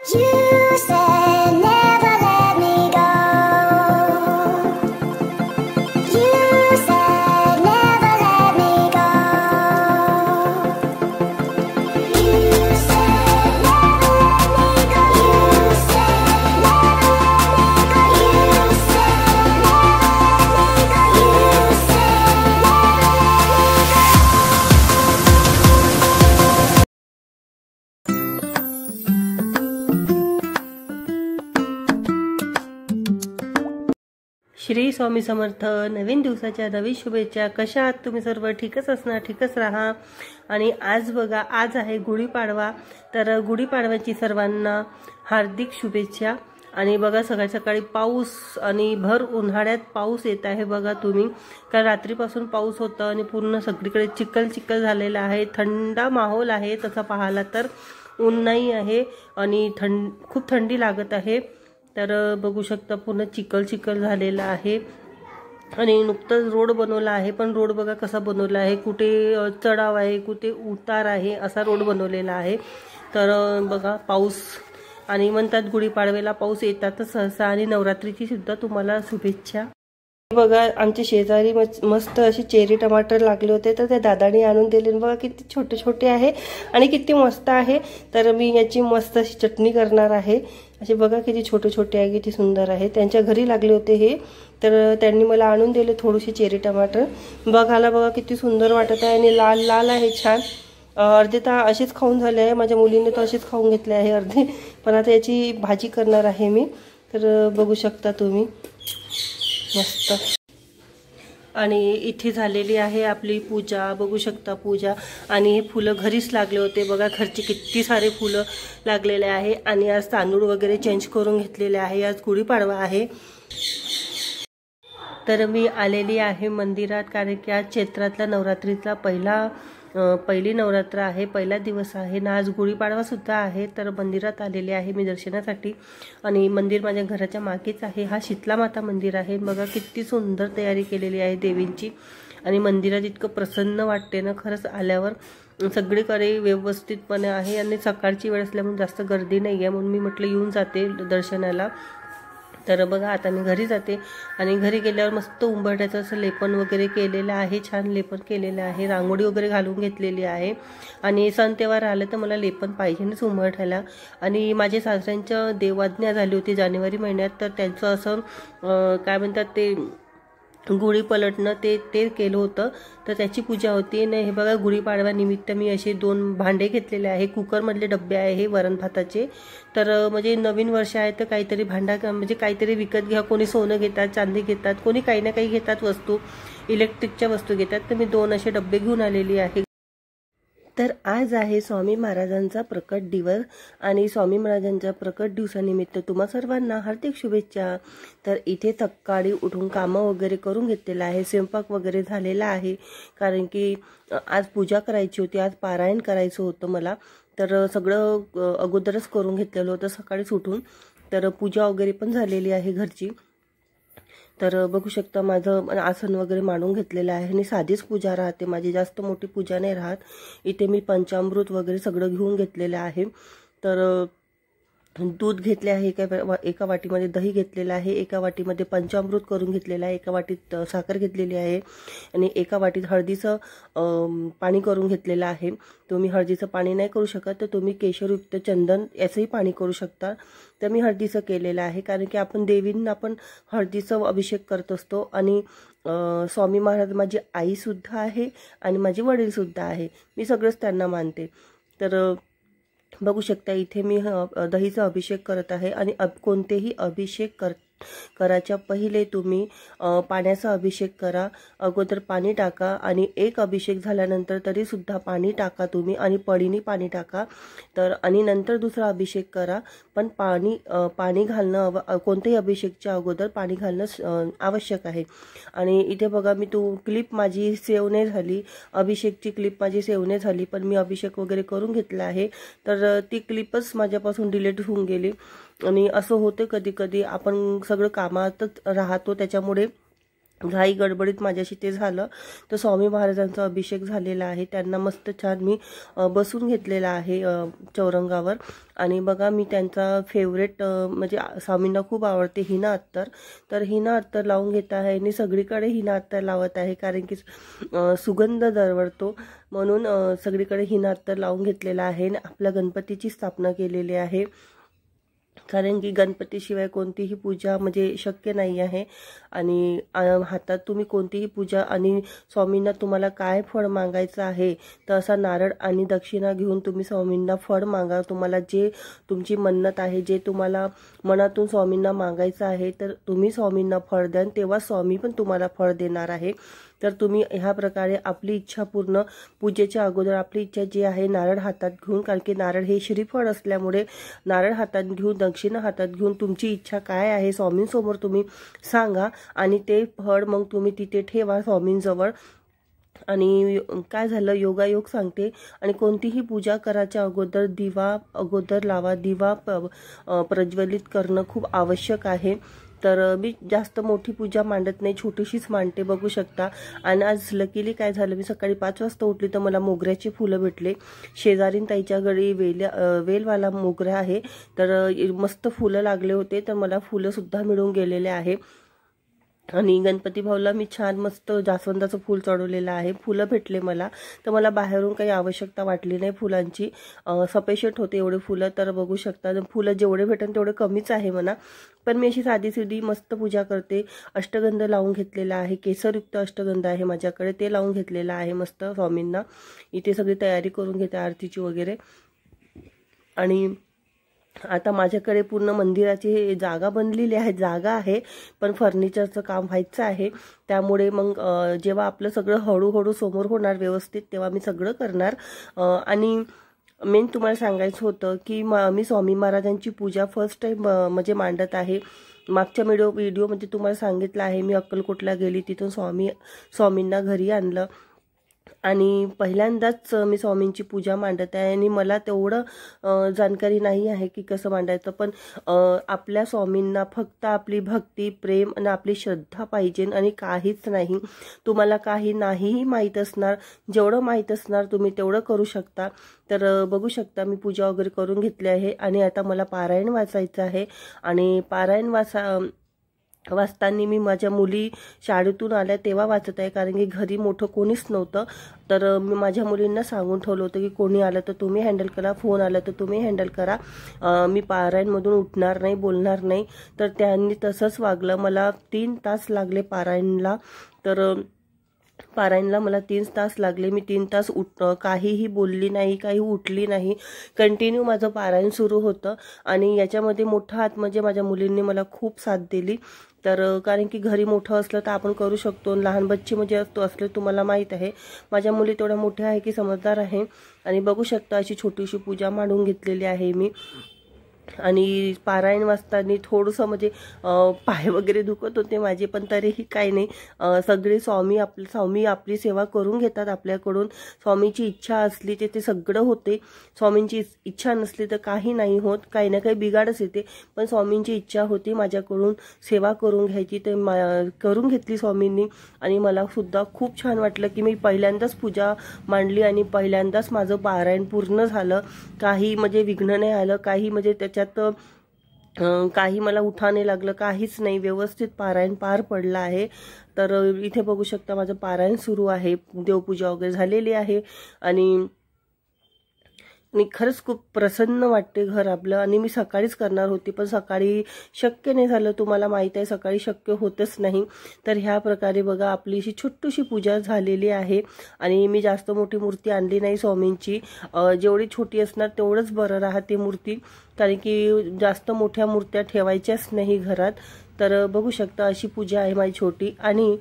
You said never let me go. You said never let me go. You said never let me go. You said never let me go. You said never let me go. You said Shri Swami Samarth. नवीन दिवसाच्या नवीन शुभेच्छा। कशा आहात तुम्ही सर्व? ठीकच असणार, ठीकच राहा। आणि आज बघा, आज आहे गुढीपाडवा, तर गुढीपाडव्याची सर्वांना हार्दिक शुभेच्छा। आणि बघा, सकाळी सकाळी पाऊस आणि भर उन्हाळ्यात पाऊस येत आहे बघा तुम्ही, कारण रात्रीपासून पाऊस होता आणि पूर्ण सगळीकडे चिखल चिखल झालेला आहे। थंड माहोल आहे तसा पाहायला तर, ऊन नाही आहे आणि खूप थंडी लागत आहे। तर बघू शकता पूर्ण चिखल चिखल झालेला आहे आणि नुकतंच रोड बनवला आहे, पण रोड बघा कसा बनवला आहे, कुठे चढाव आहे कुठे उतार आहे असा रोड बनवलेला आहे। तर बघा पाऊस, आणि म्हणतात गुढीपाडव्याला पाऊस येतातच सहसा, आणि नवरात्रीची सुद्धा तुम्हाला शुभेच्छा। बघा, आमच्या शेजारी मस्त असे चेरी टमाटर लागले होते, तर त्या दादाने आणून दिले। बघा किती छोटे छोटे आहे आणि किती मस्त आहे। तर मी याची मस्त अशी चटणी करणार आहे। असे बघा किती छोटे छोटे आहे, किती सुंदर आहे। त्यांच्या घरी लागले होते हे, तर त्यांनी मला आणून दिले थोडेसे चेरी टमाटर। बघायला बघा किती सुंदर वाटत आहे आणि लाल लाल आहे छान। अर्धे तर असेच खाऊन झाले आहे, माझ्या मुलीने तर असेच खाऊन घेतले आहे अर्धे, पण आता याची भाजी करणार आहे मी। तर बघू शकता तुम्ही मस्त। आणि इथे झालेली आहे आपली पूजा, बघू शकता पूजा। आणि हे फुलं घरीच लागले होते बघा, घरचे किती सारे फुलं लागलेले आहे। आणि आज तांदूळ वगैरे चेंज करून घेतलेले आहे, आज गुढीपाडवा आहे। तर मी आलेली आहे मंदिरात, कारण की आज चैत्रातला नवरात्रीचा पहिली नवरात्र आहे, पहिला दिवस आहे ना, आज गुढीपाडवा सुद्धा आहे। तर मंदिरात आलेले आहे मी दर्शनासाठी, आणि मंदिर माझ्या घराच्या मागेच आहे। हा शीतला माता मंदिर आहे बघा, किती सुंदर तयारी केलेली आहे देवींची। आणि मंदिरात इतकं प्रसन्न वाटते ना खरंच आल्यावर, सगळीकडे व्यवस्थितपणे आहे आणि सकाळची वेळ असल्यामुळे जास्त गर्दी नाही आहे, म्हणून मी म्हटलं येऊन जाते दर्शनाला। तर बघा आता मी घरी जाते, आणि घरी गेल्यावर मस्त उंबरठ्याचं असं लेपन वगैरे केलेलं आहे, छान लेपन केलेलं आहे, रांगोळी वगैरे घालून घेतलेली आहे। आणि सण तेव्हार आलं तर मला लेपन पाहिजेच उंबरठ्याला। आणि माझे सासऱ्यांचं देवाज्ञा झाली होती जानेवारी महिन्यात, तर त्यांचं असं काय म्हणतात ते गुढी पलटणं ते केलं होतं, तर त्याची पूजा होती ना। हे बघा गुढीपाडव्यानिमित्त मी असे 2 भांडे घेतलेले आहे, कुकरमधले डब्बे आहे हे वरण भाताचे। तर म्हणजे नवीन वर्ष आहे तर काहीतरी भांडा म्हणजे काहीतरी विकत घ्या, कोणी सोनं घेतात, चांदी घेतात, कोणी काही ना काही घेतात वस्तू, इलेक्ट्रिकच्या वस्तू घेतात। तर मी 2 असे डब्बे घेऊन आलेली आहे। तर आज आहे स्वामी महाराजांचा प्रकट दिवस, आणि स्वामी महाराजांच्या प्रकट दिवसानिमित्त तुम्हा सर्वांना हार्दिक शुभेच्छा। तर इथे सकाळी उठून कामं वगैरे करून घेतलेलं आहे, स्वयंपाक वगैरे झालेला आहे, कारण की आज पूजा करायची होती, आज पारायण करायचं होतं मला। तर सगळं अगोदरच करून घेतलेलं होतं सकाळीच उठून। तर पूजा वगैरे पण झालेली आहे घरची। तर बघू शकता माझं आसन वगैरे मांडून घेतलेलं आहे, आणि साधीच पूजा राहते माझी, जास्त मोठी पूजा नाही राहत। इथे मी पंचामृत वगैरे सगळं घेऊन घेतलेलं आहे। तर दूध घेतले आहे, एका वाटीमध्ये दही घेतलेलं आहे, एका वाटीमध्ये पंचामृत करून घेतलेलं आहे, एका वाटीत साखर घेतलेली आहे, आणि एका वाटीत हळदीचं पाणी करून घेतलेलं आहे। तुम्ही हळदीचं पाणी नाही करू शकत तर तुम्ही केशरयुक्त चंदन याचंही पाणी करू शकता। तर मी हळदीचं केलेलं आहे, कारण की आपण देवींना आपण हळदीचा अभिषेक करत असतो। आणि स्वामी महाराज माझी आईसुद्धा आहे आणि माझे वडीलसुद्धा आहे, मी सगळंच त्यांना मानते। तर बघू शकता इथे मी दहीचा अभिषेक करत आहे। आणि कोणतेही अभिषेक करायच्या पहिले तुम्ही पाण्याचा अभिषेक करा, अगोदर पाणी टाका, आणि एक अभिषेक झाल्यानंतर तरी सुद्धा पाणी टाका तुम्ही, आणि पळीने पाणी टाका। तर आणि नंतर दुसरा अभिषेक करा, पण पाणी घालणं कोणत्याही अभिषेकच्या अगोदर पाणी घालणं आवश्यक आहे। आणि इथे बघा मी क्लिप माझी सेव्ह नाही झाली, अभिषेकची क्लिप माझी सेव्ह नाही झाली, पण मी अभिषेक वगैरे करून घेतला आहे। तर ती क्लिपच माझ्यापासून डिलीट होऊन गेली, आणि असं होते कधी कधी आपण सगळं कामातच राहतो, त्याच्यामुळे घाई गडबडीत माझ्याशी ते झालं. तर स्वामी महाराजांचा अभिषेक झालेला आहे. त्यांना मस्त छान मी बसून घेतलेला आहे चौरंगावर. आणि बघा मी त्यांचा फेवरेट म्हणजे स्वामींना खूप आवडते हिना अत्तर, तर हिना अत्तर लावून घेत आहे आणि सगळीकडे हिना अत्तर लावत आहे कारण की सुगंध दरवळतो म्हणून सगळीकडे हिना अत्तर लावून घेतलेला आहे. आपल्या गणपतीची स्थापना केलेली आहे कारण की गणपतीशिवाय कोणतीही पूजा म्हणजे शक्य नाही आहे. आणि हातात तुम्ही कोणतीही पूजा आणि स्वामींना तुम्हाला काय फळ मागायचं आहे तर असा नारळ आणि दक्षिणा घेऊन तुम्ही स्वामींना फळ मागा. तुम्हाला जे तुमची मन्नत आहे, जे तुम्हाला मनातून स्वामींना मागायचं आहे तर तुम्ही स्वामींना फळ द्या, तेव्हा स्वामी पण तुम्हाला फळ देणार आहे. तर तुम्ही ह्या प्रकारे आपली इच्छा पूर्ण पूजेच्या अगोदर आपली इच्छा जी आहे नारळ हातात घेऊन, कारण की नारळ हे श्रीफळ असल्यामुळे नारळ हातात घेऊन दक्षिणा हातात घेऊन तुमची इच्छा काय आहे स्वामींसमोर तुम्ही सांगा आणि ते फळ मग तुम्ही तिथे ठेवा स्वामींजवळ. आणि काय झालं योगायोग सांगते. आणि कोणतीही पूजा करायच्या अगोदर दिवा अगोदर लावा, दिवा प्रज्वलित करणं खूप आवश्यक आहे. तर मी जास्त मोठी पूजा मांडत नाही, छोटीशीच मांडते बघू शकता. आणि आज लकीली काय झालं, मी सकाळी 5 वाजता उठली तर मला मोगऱ्याची फुलं भेटले. शेजारीन ताईच्या घरी वेलवाला मोगरा आहे तर मस्त फुलं लागले होते, तर मला फुलं सुद्धा मिळून गेलेले आहे. आणि गणपती भाऊला मी छान मस्त जास्वंदाचं फूल चढवलेलं आहे. फुलं भेटले मला, तर मला बाहेरून काही आवश्यकता वाटली नाही फुलांची. सफिशियंट होते एवढे फुलं. तर बघू शकता फुलं जेवढे भेटेल तेवढे कमीच आहे म्हणा, पण मी अशी साधी सीधी मस्त पूजा करते. अष्टगंध लावून घेतलेला आहे, केसरयुक्त अष्टगंध आहे माझ्याकडे, ते लावून घेतलेलं आहे मस्त स्वामींना. इथे सगळी तयारी करून घेते आरतीची वगैरे. आणि आता माझ्याकडे पूर्ण मंदिराची जागा बनलेली आहे, जागा आहे पण फर्निचरचं काम व्हायचं आहे. त्यामुळे मग जेव्हा आपलं सगळं हळूहळू समोर होणार व्यवस्थित तेव्हा मी सगळं करणार. आणि मेन तुम्हाला सांगायचं होतं की मी स्वामी महाराजांची पूजा फर्स्ट टाईम म्हणजे मांडत आहे. मागच्या व्हिडिओमध्ये तुम्हाला सांगितलं आहे मी अक्कलकोटला गेली, तिथून स्वामींना घरी आणलं आणि पहिल्यांदाच मी स्वामींची पूजा मांडत आहे. आणि मला तेवढं जाणकारी नाही आहे की कसं मांडायचं, पण आपल्या स्वामींना फक्त आपली भक्ती प्रेम आणि आपली श्रद्धा पाहिजे आणि काहीच नाही. तुम्हाला काही नाहीही माहीत असणार, जेवढं माहीत असणार तुम्ही तेवढं करू शकता. तर बघू शकता मी पूजा वगैरे करून घेतली आहे. आणि आता मला पारायण वाचायचं आहे. आणि पारायण वाचताना मी माझ्या मुली शाळेतून आल्या तेव्हा वाचत आहे, कारण की घरी मोठं कोणीच नव्हतं. तर मी माझ्या मुलींना सांगून ठेवलं होतं की कोणी आलं तर तुम्ही हँडल करा, फोन आला तर तुम्ही हँडल करा, मी पारायणमधून उठणार नाही, बोलणार नाही. तर त्यांनी तसंच वागलं. मला 3 तास लागले पारायणला. तर पारायणला मला 3 तास लागले. मी 3 तास काहीही बोलली नाही, काही उठली नाही, कंटिन्यू माझं पारायण सुरू होतं. आणि याच्यामध्ये मोठा हात म्हणजे माझ्या मुलींनी मला खूप साथ दिली. तर कारण की घरी मोठं असलं तर आपण करू शकतो, लहान बच्ची म्हणजे असले तुम्हाला माहीत आहे. माझ्या मुली तेवढ्या मोठ्या आहे की समजदार आहे. आणि बघू शकता अशी छोटीशी पूजा मांडून घेतलेली आहे मी. आणि पारायण वाचताना थोडंसं म्हणजे पाय वगैरे दुखत होते माझे, पण तरीही काही नाही. सगळे स्वामी आपली सेवा करून घेतात आपल्याकडून. स्वामीची इच्छा असली ते सगळं होते. स्वामींची इच्छा नसली तर काही नाही होत, काही ना काही बिघाडच येते. पण स्वामींची इच्छा होती माझ्याकडून सेवा करून घ्यायची, ते करून घेतली स्वामींनी. आणि मला सुद्धा खूप छान वाटलं की मी पहिल्यांदाच पूजा मांडली आणि पहिल्यांदाच माझं पारायण पूर्ण झालं. काही म्हणजे विघ्न नाही आलं, काही म्हणजे त्याच्यात काही मला उठाने लागलं, काहीच नाही, व्यवस्थित पारायण पार पडलं आहे. तर इथे बघू शकता माझं पारायण सुरू आहे, देवपूजा वगैरे झालेली आहे. आणि खरंच खूप प्रसन्न वाटते घर आपलं. आणि मी सकाळीच करणार होती पण सकाळी शक्य नाही झालं, तुम्हाला माहीत आहे सकाळी शक्य होतच नाही. तर ह्या प्रकारे बघा आपली अशी छोटीशी पूजा झालेली आहे. आणि मी जास्त मोठी मूर्ती आणली नाही स्वामींची, जेवढी छोटी असणार तेवढंच बरं राहते मूर्ती, कारण की जास्त मोठ्या मूर्त्या ठेवायच्याच नाही घरात. तर बघू शकता अशी पूजा आहे माझी छोटी. आणि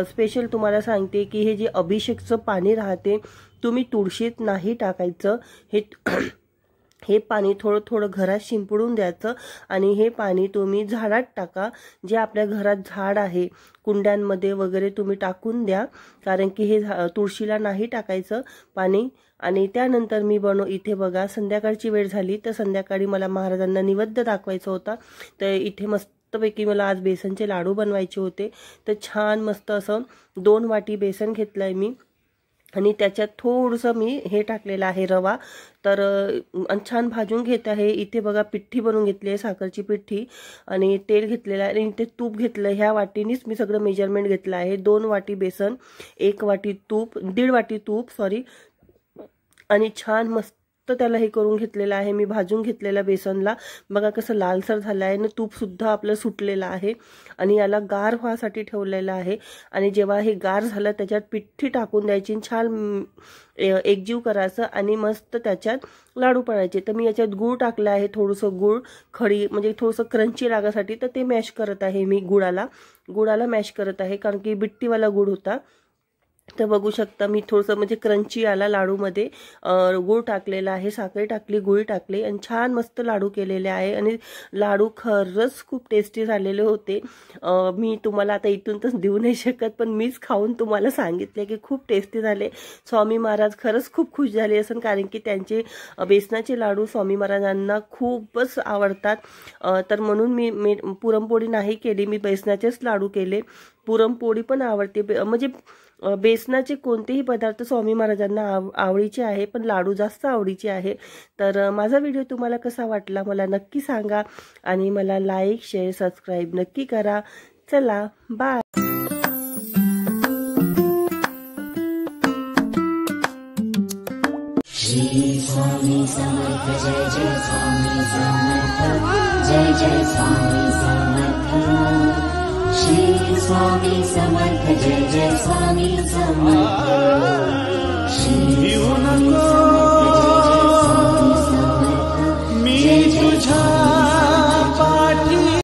स्पेशल तुम्हाला सांगते की हे जे अभिषेकचं पाणी राहते तुम्ही तुळशीत नाही टाकायचं. हे पाणी थोडं थोडं घरात शिंपडून द्यायचं आणि हे पाणी तुम्ही झाडात टाका. जे आपल्या घरात झाड आहे कुंड्यांमध्ये वगैरे तुम्ही टाकून द्या, कारण की हे तुळशीला नाही टाकायचं पाणी. आणि त्यानंतर मी इथे बघा संध्याकाळची वेळ झाली, तर संध्याकाळी मला महाराजांना नैवेद्य दाखवायचा होता. तर इथे मस्त मस्तपैकी मला आज बेसनचे लाडू बनवायचे होते. तर छान मस्त असं 2 वाटी बेसन घेतलं आहे मी आणि त्याच्यात थोडंसं मी हे टाकलेलं आहे रवा. तर छान भाजून घेत आहे. इथे बघा पिठी बनवून घेतली आहे, साखरची पिठी, आणि तेल घेतलेलं आहे आणि इथे तूप घेतलं. ह्या वाटीनीच मी सगळं मेजरमेंट घेतलं आहे. 2 वाटी बेसन, 1 वाटी तूप, 1.5 वाटी तूप सॉरी, आणि छान मस्त त्याला हे करून घेतलेलं आहे मी, भाजून घेतलेल्या बेसनला. बघा कसं लालसर झालं आहे ना, तूप सुद्धा आपलं सुटलेलं आहे आणि याला गार व्हासाठी ठेवलेलं आहे. आणि जेव्हा हे गार झालं त्याच्यात पिठी टाकून द्यायची, छान एकजीव करायचं आणि मस्त त्याच्यात लाडू पाडायचे. तर मी याच्यात गूळ टाकलं आहे, थोडंसं गूळ खडी म्हणजे थोडंसं क्रंची लागासाठी. तर ते मॅश करत आहे मी, गुळाला मॅश करत आहे कारण की बिट्टीवाला गूळ होता. तर बघू शकता मी थोडंसं म्हणजे क्रंची आला लाडूमध्ये. गूळ टाकलेला आहे, साखर टाकली, गुळ टाकले आणि छान मस्त लाडू केलेले आहे. आणि लाडू खरंच खूप टेस्टी झालेले होते. मी तुम्हाला आता इथून तर देऊ नाही शकत, पण मीच खाऊन तुम्हाला सांगितले की खूप टेस्टी झाले. स्वामी महाराज खरंच खूप खुश झाले असेल कारण की त्यांचे बेसनाचे लाडू स्वामी महाराजांना खूपच आवडतात. तर म्हणून मी पुरणपोळी नाही केली, मी बेसनाचेच लाडू केले. पुरणपोळी पण आवडते, म्हणजे बेसनाचे कोणतेही पदार्थ स्वामी महाराजांना आवडीचे आहे, पण लाडू जास्त आवडीचे आहे. तर माझा व्हिडिओ तुम्हाला कसा वाटला मला नक्की सांगा आणि मला लाईक, शेअर, सबस्क्राईब नक्की करा. चला बाय. श्री स्वामी समर्थ, जय जय स्वामी समर्थ, जय जय स्वामी समर्थ. श्री स्वामी समर्थ, जय जय स्वामी समर्थ. श्री स्वामी समर्थ.